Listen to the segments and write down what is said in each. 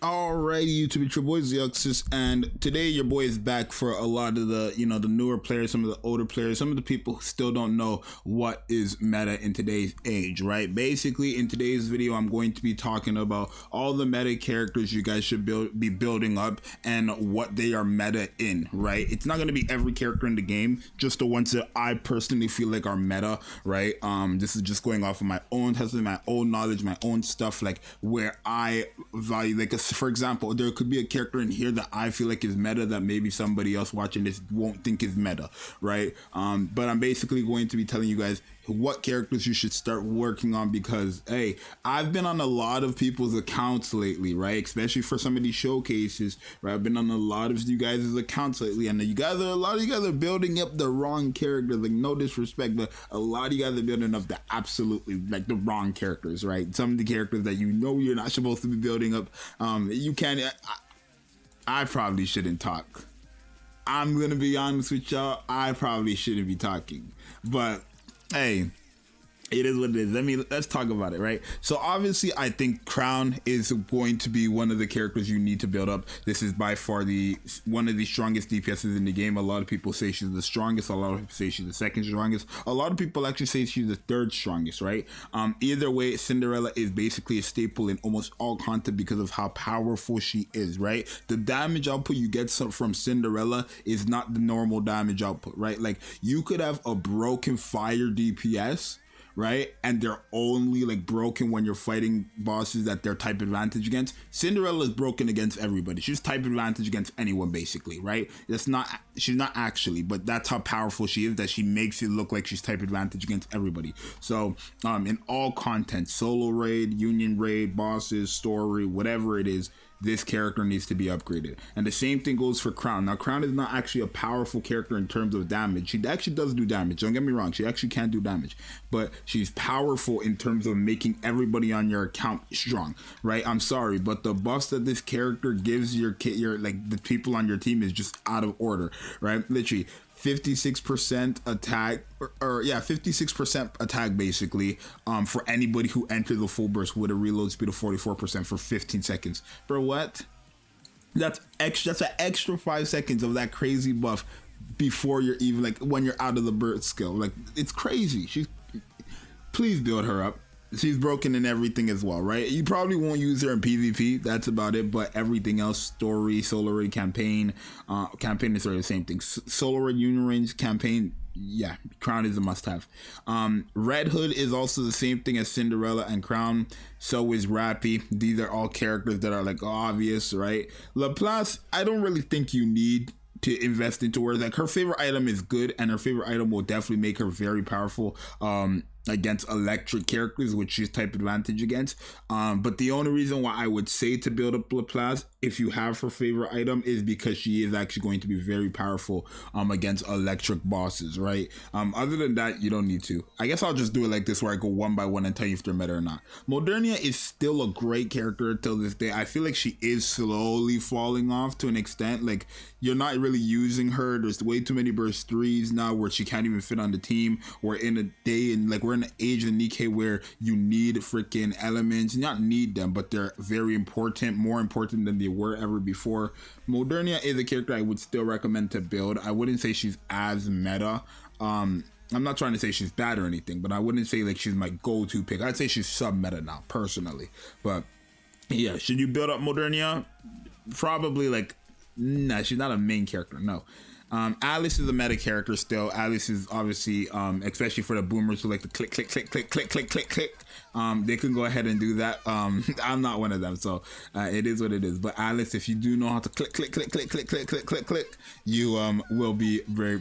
Alrighty, YouTube, it's your boy Zxous, and today your boy is back for a lot of the, the newer players, some of the older players, some of the people who still don't know what is meta in today's age, right? Basically, in today's video, I'm going to be talking about all the meta characters you guys should be building up and what they are meta in, right? It's not going to be every character in the game, just the ones that I personally feel like are meta, right? This is just going off of my own testing, my own knowledge, my own stuff, like where I value, like, for example, there could be a character in here that I feel like is meta that maybe somebody else watching this won't think is meta, right? But I'm basically going to be telling you guys what characters you should start working on because, hey, I've been on a lot of people's accounts lately, right? Especially for some of these showcases, right? I've been on a lot of you guys' accounts lately, and a lot of you guys are building up the wrong characters. Like, no disrespect, but a lot of you guys are building up the absolutely, like, the wrong characters, right? Some of the characters that you know you're not supposed to be building up. You can't. I probably shouldn't talk. I'm gonna be honest with y'all. I probably shouldn't be talking, but hey, it is what it is. Let's talk about it, right? So obviously, I think Crown is going to be one of the characters you need to build up. This is by far one of the strongest DPSs in the game. A lot of people say she's the strongest. A lot of people say she's the second strongest. A lot of people actually say she's the third strongest, right? Either way, Cinderella is basically a staple in almost all content because of how powerful she is, right? The damage output you get from Cinderella is not the normal damage output, right? Like, you could have a broken fire DPS, right? And they're only like broken when you're fighting bosses that they're type advantage against. Cinderella is broken against everybody. She's type advantage against anyone, basically, right? She's not actually, but that's how powerful she is, that she makes it look like she's type advantage against everybody. So in all content, solo raid, union raid, bosses, story, whatever it is, this character needs to be upgraded. And the same thing goes for Crown. Now, Crown is not actually a powerful character in terms of damage. She actually does do damage. Don't get me wrong. She actually can do damage. But she's powerful in terms of making everybody on your account strong, right? I'm sorry, but the buffs that this character gives your like the people on your team is just out of order, right? Literally 56% attack, or 56% attack basically, for anybody who enters the full burst with a reload speed of 44% for 15 seconds. Bro, what? That's an extra 5 seconds of that crazy buff before you're even, like, when you're out of the burst skill. Like, it's crazy. Please build her up. She's broken in everything as well, right? You probably won't use her in PvP, that's about it, but everything else, story, solo raid, campaign is sort of the same thing. Solo raid, union range, campaign, yeah, Crown is a must-have. Red Hood is also the same thing as Cinderella and Crown. So is Rappy. These are all characters that are, like, obvious, right? Laplace, I don't really think you need to invest into her. Like, her favorite item is good, and her favorite item will definitely make her very powerful against electric characters, which she's type advantage against. But the only reason why I would say to build up Laplace, if you have her favorite item, is because she is actually going to be very powerful against electric bosses, right? Other than that, you don't need to. I guess I'll just do it like this, where I go one by one and tell you if they're meta or not. Modernia is still a great character till this day. I feel like she is slowly falling off to an extent. Like, you're not really using her. There's way too many burst 3s now where she can't even fit on the team. We're in an age of Nikke where you need freaking elements. Not need them, but they're very important, more important than they were ever before. Modernia is a character I would still recommend to build. I wouldn't say she's as meta. I'm not trying to say she's bad or anything, but I wouldn't say like she's my go-to pick. I'd say she's sub-meta now, personally. But yeah, should you build up Modernia? Probably, like, nah, she's not a main character, no. Alice is a meta character still. Alice is obviously, especially for the boomers who like to click, click, click, click, click, click, click, click. They can go ahead and do that. I'm not one of them, so it is what it is. But Alice, if you do know how to click, click, click, click, click, click, click, click, click, you will be very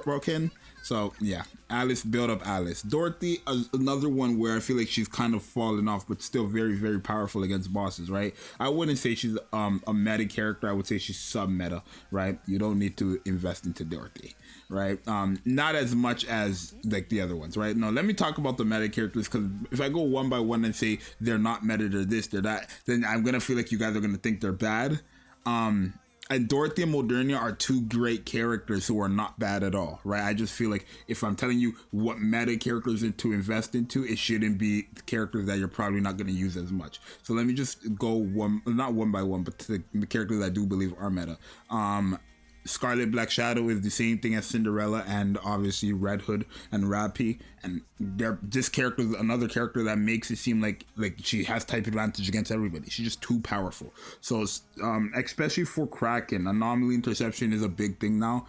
broken. So yeah, Alice, build up Alice. Dorothy is another one where I feel like she's kind of fallen off, but still very, very powerful against bosses, right? I wouldn't say she's a meta character. I would say she's sub-meta, right? You don't need to invest into Dorothy, right? Not as much as like the other ones, right? No, let me talk about the meta characters, because if I go one by one and say they're not meta, they're this, they're that, then I'm gonna feel like you guys are gonna think they're bad. And Dorothy and Modernia are two great characters who are not bad at all, right? I just feel like if I'm telling you what meta characters to invest into, it shouldn't be characters that you're probably not going to use as much. So let me just go not one by one, but to the characters I do believe are meta. Scarlet Black Shadow is the same thing as Cinderella and obviously Red Hood and Rappy, and this character is another character that makes it seem like she has type advantage against everybody. She's just too powerful. So especially for Kraken, anomaly interception is a big thing now.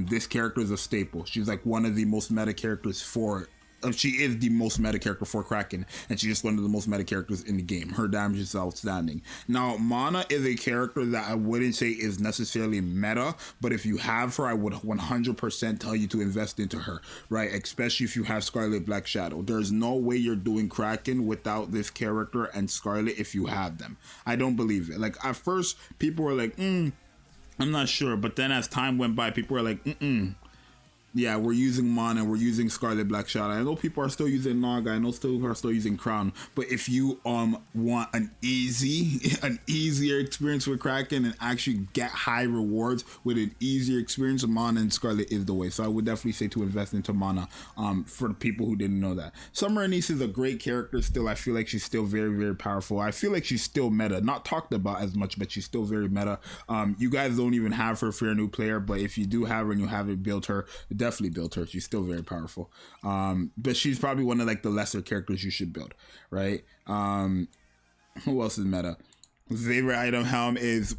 This character is a staple. She's like one of the most meta characters for she is the most meta character for Kraken, and she's just one of the most meta characters in the game. Her damage is outstanding. Now, Mana is a character that I wouldn't say is necessarily meta, but if you have her, I would 100% tell you to invest into her, right? Especially if you have Scarlet Black Shadow. There's no way you're doing Kraken without this character and Scarlet if you have them. I don't believe it. Like, at first, people were like, I'm not sure, but then as time went by, people were like, yeah, we're using Mana, we're using Scarlet Black Shadow. I know people are still using Naga, I know people are still using Crown, but if you want an easier experience with Kraken and actually get high rewards with an easier experience, Mana and Scarlet is the way. So I would definitely say to invest into Mana for the people who didn't know that. Summer Anise is a great character still. I feel like she's still very, very powerful. I feel like she's still meta, not talked about as much, but she's still very meta. You guys don't even have her if you're a new player, but if you do have her and you haven't built her, definitely build her. She's still very powerful, but she's probably one of like the lesser characters you should build, right? Who else is meta? Favorite item Helm is,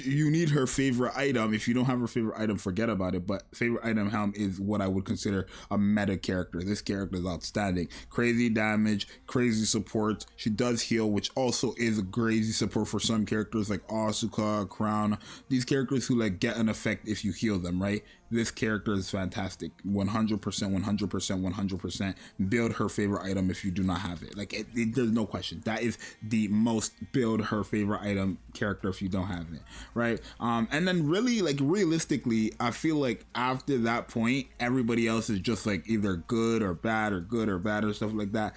you need her favorite item. If you don't have her favorite item, forget about it. But favorite item Helm is what I would consider a meta character. This character is outstanding. Crazy damage, crazy support. She does heal, which also is a crazy support for some characters like Asuka, Crown. These characters who like get an effect if you heal them, right? This character is fantastic. 100%, 100%, 100%. Build her favorite item if you do not have it. Like, there's no question. That is the most build her favorite item character if you don't have it, right? And then really, like, realistically, I feel like after that point, everybody else is just like either good or bad or good or bad or stuff like that.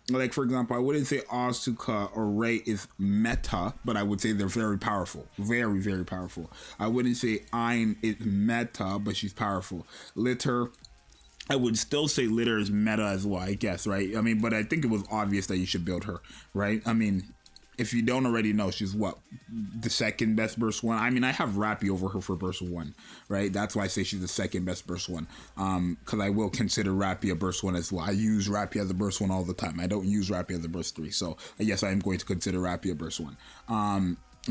Like, for example, I wouldn't say Asuka or Rei is meta, but I would say they're very powerful. Very, very powerful. I wouldn't say Ayn is meta, but she's powerful. Litter, I would still say Litter is meta as well, I guess, right? I mean, but I think it was obvious that you should build her, right? I mean, if you don't already know, she's what, the second best burst one. I mean, I have Rappy over her for burst one, right? That's why I say she's the second best burst one, because I will consider Rappy a burst one as well. I use Rappy as a burst one all the time. I don't use Rappy as a burst three, so yes, I am going to consider Rappy a burst one.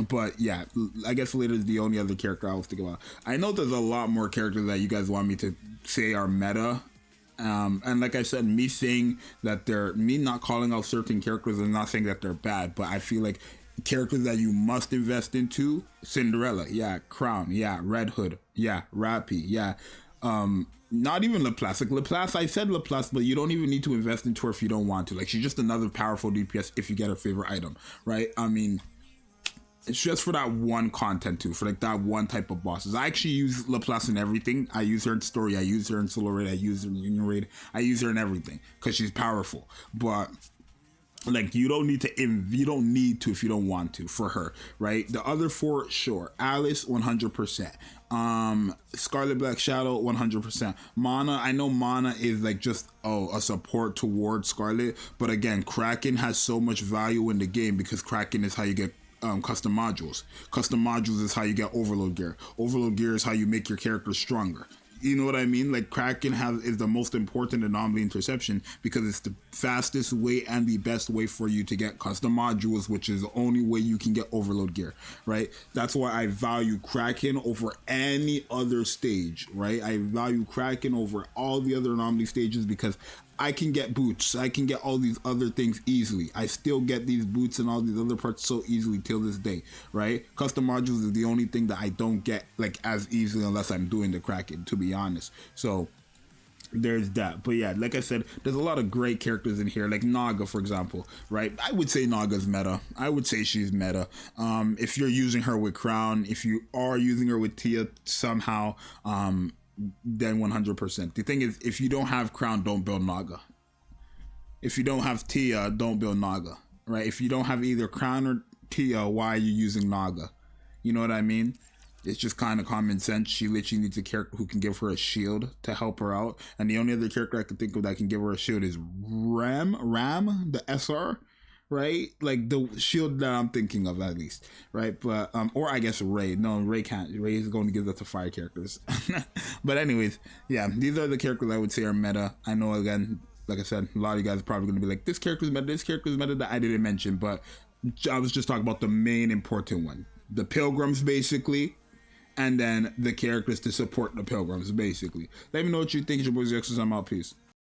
But yeah, I guess Litter is the only other character I was thinking about. I know there's a lot more characters that you guys want me to say are meta. And like I said, me not calling out certain characters and not saying that they're bad, but I feel like characters that you must invest into: Cinderella, yeah; Crown, yeah; Red Hood, yeah; Rappy, yeah. Not even Laplace. Like Laplace, I said Laplace, but you don't even need to invest into her if you don't want to. Like, she's just another powerful DPS if you get her favorite item, right? I mean, it's just for that one content too, for like that one type of bosses. I actually use Laplace in everything. I use her in story, I use her in solo raid, I use her in union raid, I use her in everything because she's powerful. But like, you don't need to if you don't want to for her, right? The other four, sure. Alice, 100%. Scarlet Black Shadow, 100%. Mana, I know Mana is like just a support towards Scarlet, but again, Kraken has so much value in the game because Kraken is how you get custom modules. Custom modules is how you get overload gear. Overload gear is how you make your character stronger. You know what I mean? Like, Kraken is the most important anomaly interception because it's the fastest way and the best way for you to get custom modules, which is the only way you can get overload gear, right? That's why I value Kraken over any other stage, right? I value Kraken over all the other anomaly stages because I can get boots. I can get all these other things easily. I still get these boots and all these other parts so easily till this day, right? Custom modules is the only thing that I don't get like as easily unless I'm doing the Kraken, to be honest. So there's that. But yeah, like I said, there's a lot of great characters in here, like Naga, for example, right? I would say Naga's meta. I would say she's meta. If you're using her with Crown, if you are using her with Tia somehow, then 100%. The thing is, if you don't have Crown, don't build Naga. If you don't have Tia, don't build Naga, right? If you don't have either Crown or Tia, why are you using Naga? You know what I mean? It's just kind of common sense. She literally needs a character who can give her a shield to help her out. And the only other character I can think of that can give her a shield is Ram, the SR, right? Like the shield that I'm thinking of at least, right? But or I guess Ray. No, Ray can't. Ray is going to give that to fire characters. But anyways, yeah, these are the characters I would say are meta. I know, again, like I said, a lot of you guys are probably going to be like, this character is meta, this character is meta, that I didn't mention, but I was just talking about the main important one. The pilgrims, basically, and then the characters to support the pilgrims, basically. Let me know what you think. It's your boy Zxous. I'm out. Peace.